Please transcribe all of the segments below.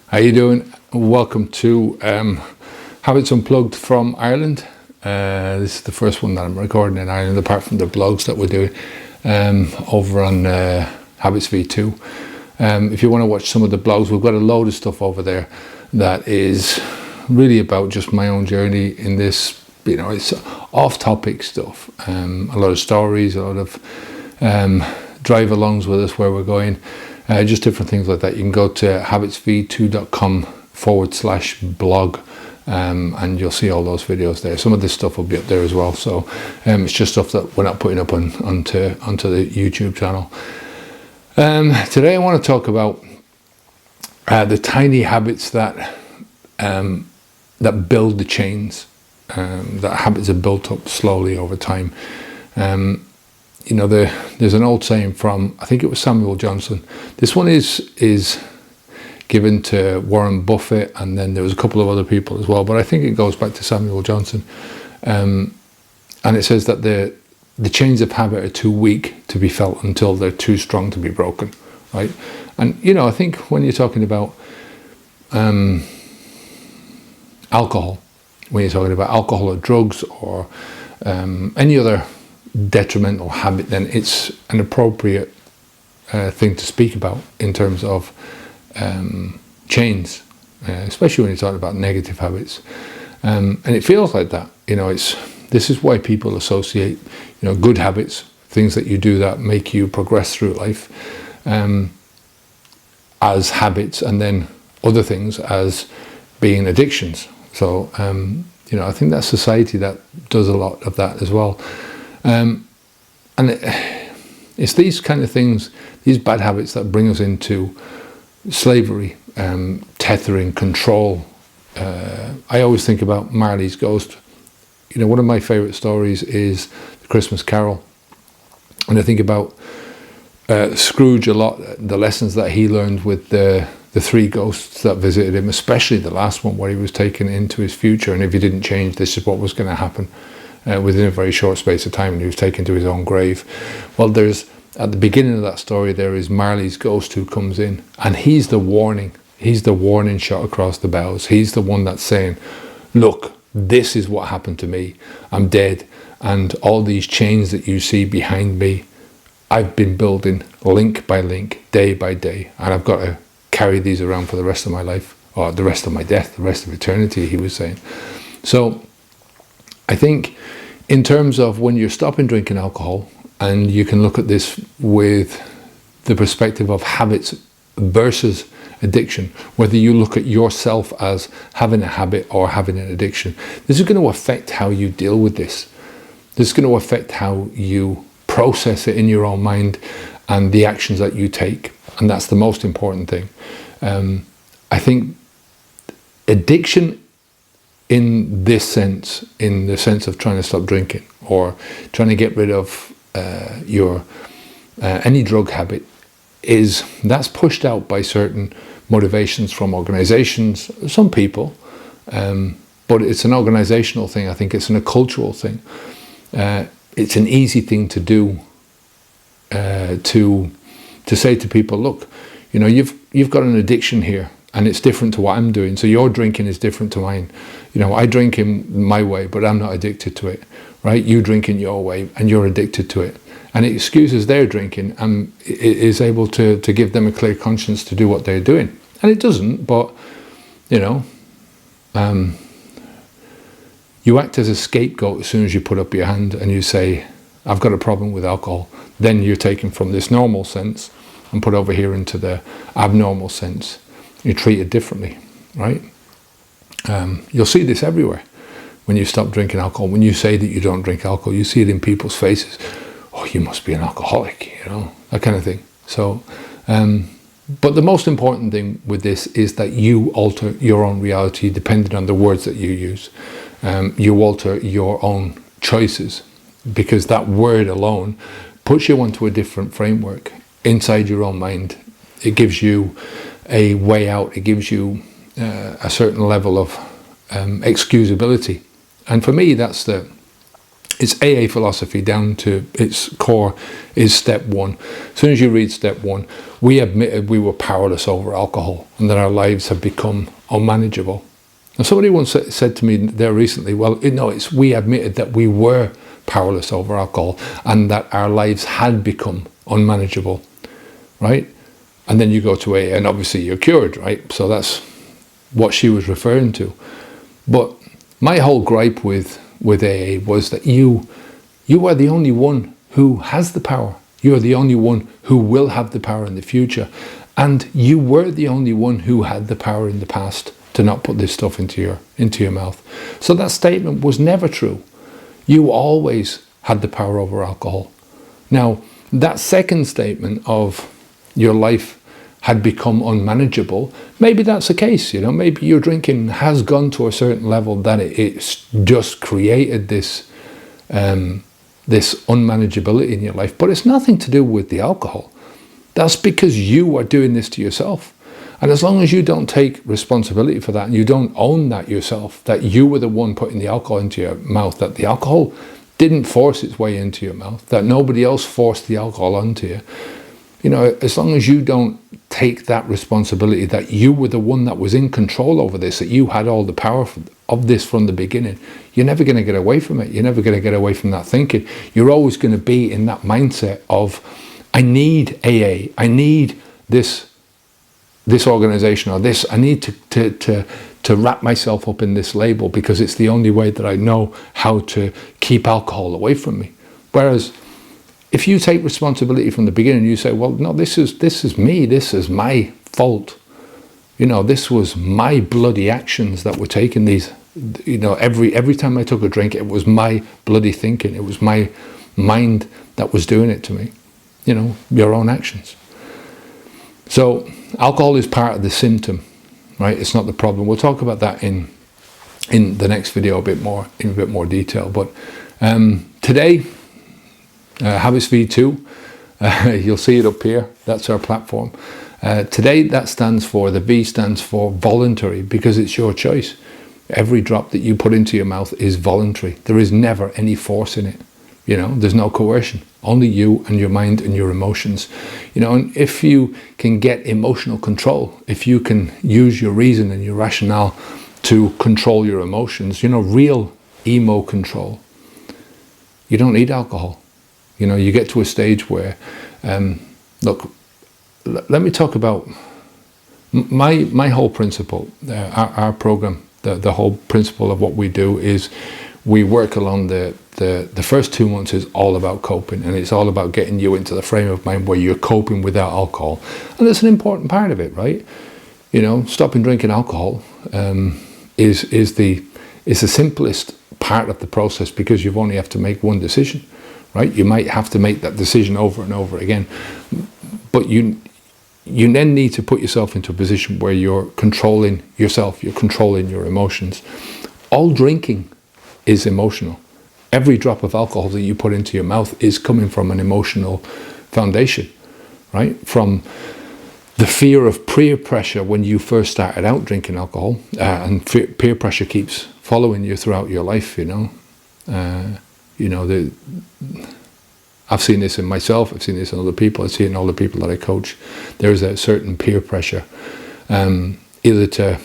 How you doing? Welcome to Habits Unplugged from Ireland. This is the first one that I'm recording in Ireland, apart from the blogs that we're doing over on Habits V2. If you want to watch some of the blogs, we've got a load of stuff over there that is really about just my own journey in this. You know, it's off-topic stuff. A lot of stories, a lot of drive-alongs with us where we're going. Just different things like that. You can go to habitsv2.com/blog and you'll see all those videos there. Some of this stuff will be up there as well. So it's just stuff that we're not putting up onto the YouTube channel. Today I want to talk about the tiny habits that build the chains. That habits are built up slowly over time. You know, there's an old saying from, I think it was Samuel Johnson. This one is given to Warren Buffett, and then there was a couple of other people as well, but I think it goes back to Samuel Johnson. And it says that the chains of habit are too weak to be felt until they're too strong to be broken, right? And, you know, I think when you're talking about alcohol, when you're talking about alcohol or drugs or any other detrimental habit, then it's an appropriate thing to speak about in terms of chains, especially when you're talking about negative habits. And it feels like that, you know. This is why people associate, you know, good habits, things that you do that make you progress through life, as habits, and then other things as being addictions. So you know, I think that's society that does a lot of that as well. And it's these kind of things, these bad habits, that bring us into slavery, tethering, control. I always think about Marley's ghost. You know, one of my favourite stories is The Christmas Carol. And I think about Scrooge a lot, the lessons that he learned with the three ghosts that visited him, especially the last one where he was taken into his future, and if he didn't change, this is what was going to happen. Within a very short space of time, and he was taken to his own grave. Well, at the beginning of that story, there is Marley's ghost who comes in, and he's the warning. He's the warning shot across the bows. He's the one that's saying, look, this is what happened to me. I'm dead, and all these chains that you see behind me, I've been building link by link, day by day, and I've got to carry these around for the rest of my life, or the rest of my death, the rest of eternity, he was saying. So I think in terms of when you're stopping drinking alcohol, and you can look at this with the perspective of habits versus addiction, whether you look at yourself as having a habit or having an addiction, this is going to affect how you deal with this. This is going to affect how you process it in your own mind and the actions that you take. And that's the most important thing. I think addiction in this sense, in the sense of trying to stop drinking or trying to get rid of your any drug habit, that's pushed out by certain motivations from organizations, some people, but it's an organizational thing. I think it's a cultural thing. It's an easy thing to do, to say to people, look, you know, you've got an addiction here, and it's different to what I'm doing. So your drinking is different to mine. You know, I drink in my way, but I'm not addicted to it, right? You drink in your way, and you're addicted to it. And it excuses their drinking, and it is able to give them a clear conscience to do what they're doing. And it doesn't, but, you know, you act as a scapegoat as soon as you put up your hand and you say, I've got a problem with alcohol. Then you're taken from this normal sense and put over here into the abnormal sense. You're treated differently, right? You'll see this everywhere. When you stop drinking alcohol, when you say that you don't drink alcohol, you see it in people's faces. Oh, you must be an alcoholic, you know, that kind of thing. So, but the most important thing with this is that you alter your own reality depending on the words that you use. You alter your own choices, because that word alone puts you onto a different framework inside your own mind. It gives you a way out. It gives you a certain level of excusability. And for me, that's the It's AA philosophy down to its core is step one. As soon as you read step one, we admitted we were powerless over alcohol and that our lives had become unmanageable. Now, somebody once said to me there recently, well, we admitted that we were powerless over alcohol and that our lives had become unmanageable, right? And then you go to AA and obviously you're cured, right? So that's what she was referring to. But my whole gripe with AA was that you are the only one who has the power. You are the only one who will have the power in the future. And you were the only one who had the power in the past to not put this stuff into your mouth. So that statement was never true. You always had the power over alcohol. Now, that second statement of your life had become unmanageable, maybe that's the case, maybe your drinking has gone to a certain level that it's just created this unmanageability in your life, but it's nothing to do with the alcohol. That's because you are doing this to yourself. And as long as you don't take responsibility for that and you don't own that yourself, that you were the one putting the alcohol into your mouth, that the alcohol didn't force its way into your mouth, that nobody else forced the alcohol onto you, as long as you don't take that responsibility that you were the one that was in control over this, that you had all the power of this from the beginning, you're never going to get away from it. You're never going to get away from that thinking. You're always going to be in that mindset of, I need AA, I need this organization or this, I need to wrap myself up in this label because it's the only way that I know how to keep alcohol away from me. Whereas if you take responsibility from the beginning, you say, well, no, this is me, this is my fault. This was my bloody actions that were taking these, every time I took a drink, it was my bloody thinking. It was my mind that was doing it to me. Your own actions. So alcohol is part of the symptom, right? It's not the problem. We'll talk about that in the next video in a bit more detail. But today, Habits V2, you'll see it up here. That's our platform. Today, the V stands for voluntary, because it's your choice. Every drop that you put into your mouth is voluntary. There is never any force in it. There's no coercion. Only you and your mind and your emotions. And if you can get emotional control, if you can use your reason and your rationale to control your emotions, real emo control, you don't need alcohol. You get to a stage where, look, let me talk about my whole principle, our program, the whole principle of what we do is we work along the first 2 months is all about coping, and it's all about getting you into the frame of mind where you're coping without alcohol. And that's an important part of it, right? Stopping drinking alcohol is the simplest part of the process, because you only have to make one decision. Right? You might have to make that decision over and over again, but you then need to put yourself into a position where you're controlling yourself, you're controlling your emotions. All drinking is emotional. Every drop of alcohol that you put into your mouth is coming from an emotional foundation, right? From the fear of peer pressure when you first started out drinking alcohol, and peer pressure keeps following you throughout your life, I've seen this in myself, I've seen this in other people, I've seen in all the people that I coach. There is a certain peer pressure, either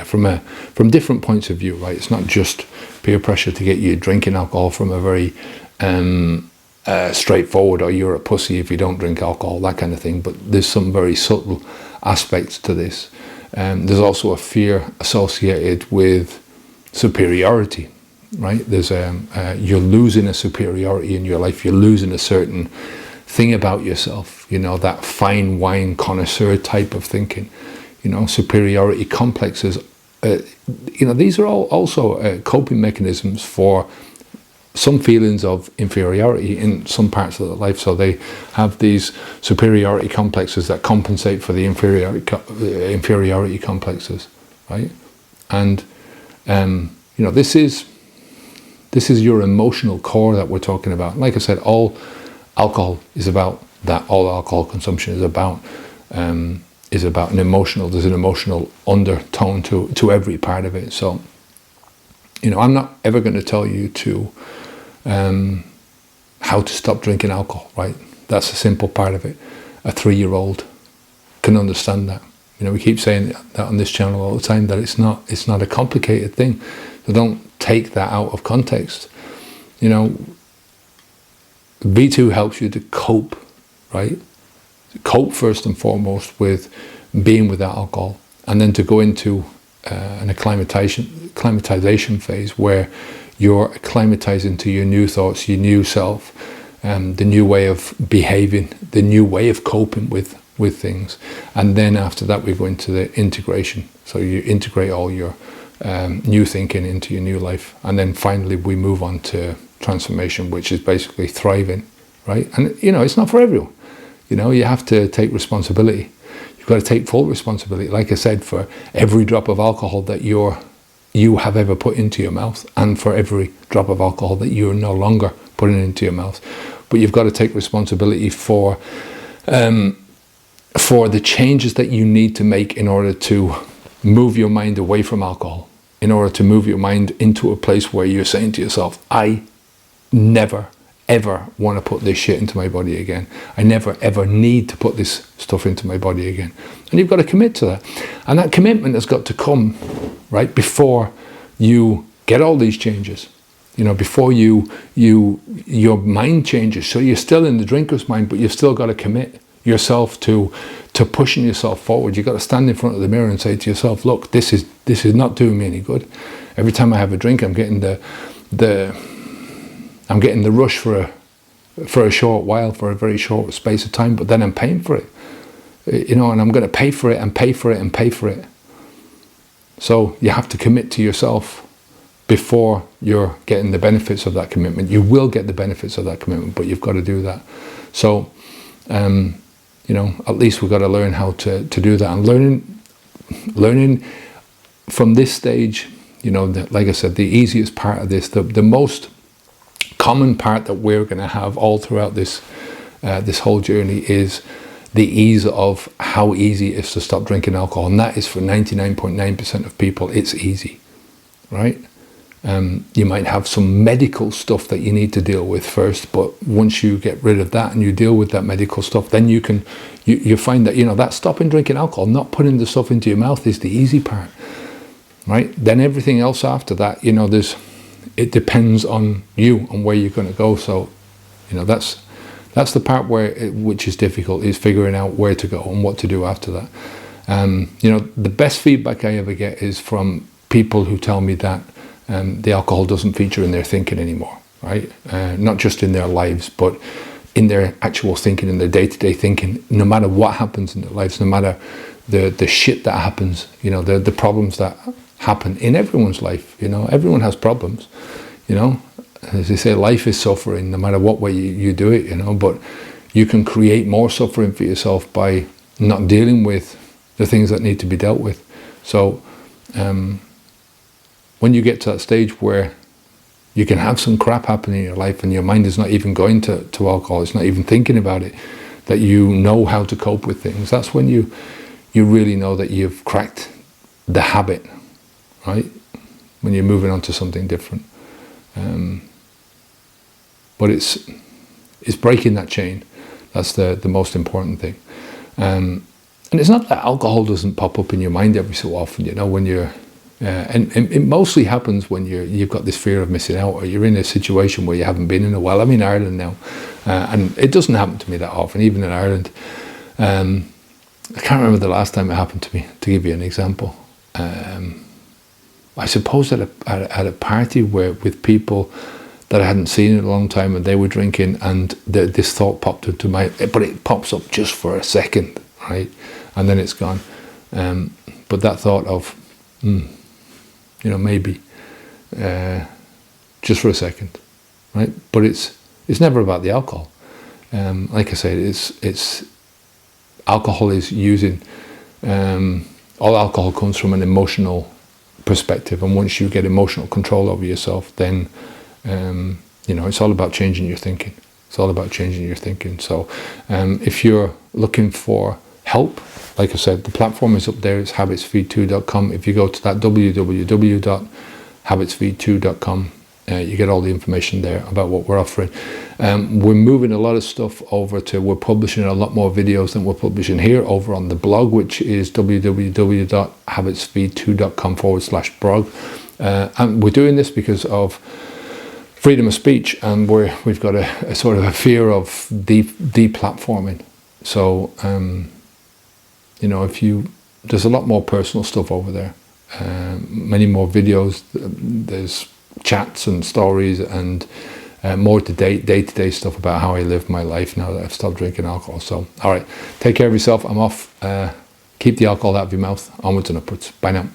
from different points of view, right? It's not just peer pressure to get you drinking alcohol from a very straightforward, or you're a pussy if you don't drink alcohol, that kind of thing. But there's some very subtle aspects to this. There's also a fear associated with superiority. Right? There's you're losing a superiority in your life. You're losing a certain thing about yourself. That fine wine connoisseur type of thinking. Superiority complexes. These are all also coping mechanisms for some feelings of inferiority in some parts of their life. So they have these superiority complexes that compensate for the inferiority complexes, right? And this is your emotional core that we're talking about. Like I said, all alcohol is about that. All alcohol consumption is about an emotional. There's an emotional undertone to every part of it. So, I'm not ever going to tell you to how to stop drinking alcohol, right? That's a simple part of it. A 3-year-old can understand that. We keep saying that on this channel all the time, that it's not a complicated thing. So don't take that out of context. V2 helps you to cope, right? Cope first and foremost with being without alcohol, and then to go into an acclimatization phase where you're acclimatizing to your new thoughts, your new self, the new way of behaving, the new way of coping with things. And then after that, we go into the integration. So you integrate all your new thinking into your new life. And then finally, we move on to transformation, which is basically thriving, right? And, it's not for everyone. You have to take responsibility. You've got to take full responsibility, like I said, for every drop of alcohol that you have ever put into your mouth, and for every drop of alcohol that you're no longer putting into your mouth. But you've got to take responsibility for the changes that you need to make in order to move your mind away from alcohol, in order to move your mind into a place where you're saying to yourself, I never ever want to put this shit into my body again. I never ever need to put this stuff into my body again. And you've got to commit to that. And that commitment has got to come right before you get all these changes. Before your mind changes. So you're still in the drinker's mind, but you've still got to commit yourself to pushing yourself forward. You've got to stand in front of the mirror and say to yourself, look, this is not doing me any good. Every time I have a drink, I'm getting the rush for a short while, for a very short space of time, but then I'm paying for it. And I'm going to pay for it and pay for it and pay for it. So you have to commit to yourself before you're getting the benefits of that commitment. You will get the benefits of that commitment, but you've got to do that. So, at least we've got to learn how to do that. And learning from this stage, like I said, the easiest part of this, the most common part that we're going to have all throughout this whole journey is the ease of how easy it is to stop drinking alcohol. And that is for 99.9% of people, it's easy, right? You might have some medical stuff that you need to deal with first, but once you get rid of that and you deal with that medical stuff, then you find that, that stopping drinking alcohol, not putting the stuff into your mouth, is the easy part, right? Then everything else after that, it depends on you and where you're going to go. So, that's the part which is difficult, is figuring out where to go and what to do after that. The best feedback I ever get is from people who tell me that the alcohol doesn't feature in their thinking anymore, right? Not just in their lives, but in their actual thinking, in their day-to-day thinking. No matter what happens in their lives, no matter the shit that happens, the problems that happen in everyone's life. Everyone has problems. As they say, life is suffering, no matter what way you do it. But you can create more suffering for yourself by not dealing with the things that need to be dealt with. So, when you get to that stage where you can have some crap happen in your life and your mind is not even going to alcohol, it's not even thinking about it, that you know how to cope with things, that's when you really know that you've cracked the habit, right? When you're moving on to something different. But it's breaking that chain. That's the most important thing. And it's not that alcohol doesn't pop up in your mind every so often, when you're and it mostly happens when you've got this fear of missing out, or you're in a situation where you haven't been in a while. I'm in Ireland now, and it doesn't happen to me that often, even in Ireland. I can't remember the last time it happened to me, to give you an example. I suppose at a party with people that I hadn't seen in a long time, and they were drinking, and this thought popped into but it pops up just for a second, right? And then it's gone. But that thought of, maybe, just for a second, right? But it's never about the alcohol. Like I said, it's alcohol is using, all alcohol comes from an emotional perspective, and once you get emotional control over yourself, then it's all about changing your thinking. It's all about changing your thinking. So if you're looking for help, like I said, the platform is up there. It's habitsv2.com. If you go to that www.habitsv2.com, You get all the information there about what we're offering. We're moving a lot of stuff over to, we're publishing a lot more videos than we're publishing here over on the blog, which is www.habitsv2.com/blog. And we're doing this because of freedom of speech, and we've got a sort of a fear of deplatforming. So, there's a lot more personal stuff over there. Many more videos. There's chats and stories and more day-to-day stuff about how I live my life now that I've stopped drinking alcohol. So, all right, take care of yourself. I'm off. Keep the alcohol out of your mouth. Onwards and upwards. Bye now.